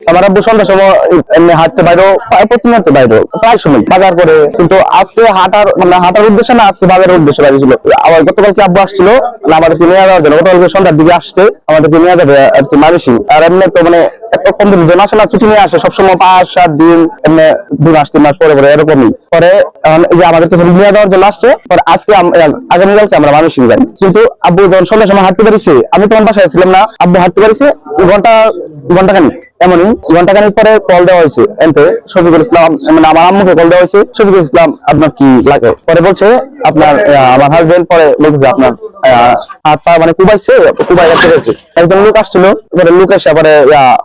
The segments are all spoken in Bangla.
আমার আব্বু সন্ধ্যার সময় এমনি হাঁটতে বাইরো, প্রতিনিয়ত বাইরো, প্রায় সময় বাজার করে। কিন্তু আজকে হাঁটার উদ্দেশ্যে না, আজকে বাজারের উদ্দেশ্যে বাইরে ছিল। আবার গতকালকে আব্বু আসছিল আমাদেরকে নিয়ে যাওয়ার জন্য, গতকালকে সন্ধ্যার দিকে আসছে আমাদেরকে নিয়ে যাবে আর কি মানসিং। আর এমনি তো মানে এত কম দিন জন আসে না, ছুটি নিয়ে আসে সবসময় 5-7 দিন, এমনি 2 মাস 3 মাস পরে পরে এরকমই পরে। এই যে আমাদেরকে নিয়ে যাওয়ার জন্য আসছে, পরে আজকে আগামীকালকে আমরা মানসিং যাই। কিন্তু আব্বু যখন সন্ধ্যার সময় হাঁটতে পারিছে, আমি তখন বাসায় ছিলাম না, আব্বু হাঁটতে পারিছে ঘন্টাখানিক। এমনই ঘন্টাখানিক পরে কল দেওয়া হয়েছে এনতে শফিকুল ইসলাম, মানে আমার আম্মুকে কল দেওয়া হয়েছে, শফিকুল ইসলাম আপনার কি লাগে? পরে বলছে আপনার আমার হাজবেন্ড, পরে বলতেছে আপনার হাত পা মানে কুবাইছে, কুবাই রাখতে হয়েছে। একজন লোক আসছিল, পরে লোক এসে পরে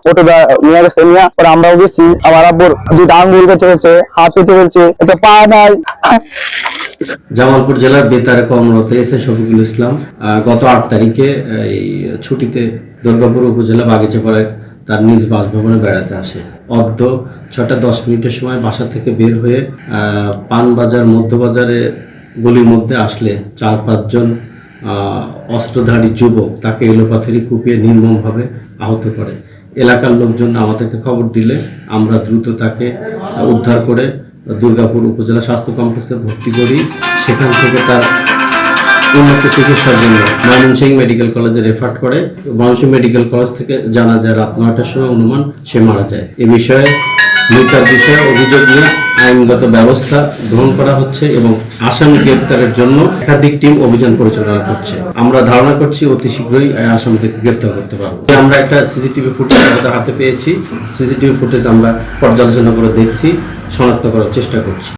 অটো নিয়ে গেছে, নিয়ে পরে আমরাও গেছি। আমার আব্বুর 2টা আঙ্গুল কেটে ফেলছে, হাত কেটে ফেলছে, একটা পা নাই। জামালপুর জেলার বেতারে কর্মরত এসে শফিকুল ইসলাম গত 8 তারিখে এই ছুটিতে দুর্গাপুর উপজেলা বাগিচাপাড়ায় তার নিজ বাসভবনে বেড়াতে আসে। অর্ধ 6:10 সময় বাসা থেকে বের হয়ে পানবাজার মধ্যবাজারে গলির মধ্যে আসলে 4-5 জন অস্ত্রধারী যুবক তাকে এলোপাথারি কুপিয়ে নির্মমভাবে আহত করে। এলাকার লোকজন আমাদেরকে খবর দিলে আমরা দ্রুত তাকে উদ্ধার করে দুর্গাপুর উপজেলা স্বাস্থ্য কমপ্লেক্সে ভর্তি করি। সেখান থেকে তার উন্নত চিকিৎসার জন্য ময়মনসিংহ মেডিকেল কলেজে রেফার করে। ময়মনসিংহ মেডিকেল কলেজ থেকে জানা যায় রাত 9টার সময় অনুমান সে মারা যায়। এ বিষয়ে মৃতার বিষয়ে অভিযোগ নিয়ে আইনগত ব্যবস্থা গ্রহণ করা হচ্ছে এবং আসামি গ্রেপ্তারের জন্য একাধিক টিম অভিযান পরিচালনা করছে। আমরা ধারণা করছি অতি শীঘ্রই আসামিকে গ্রেপ্তার করতে পারবো। আমরা একটা সিসিটিভি ফুটেজ আমাদের হাতে পেয়েছি। সিসিটিভি ফুটেজ আমরা পর্যালোচনা করে দেখছি, শনাক্ত করার চেষ্টা করছি।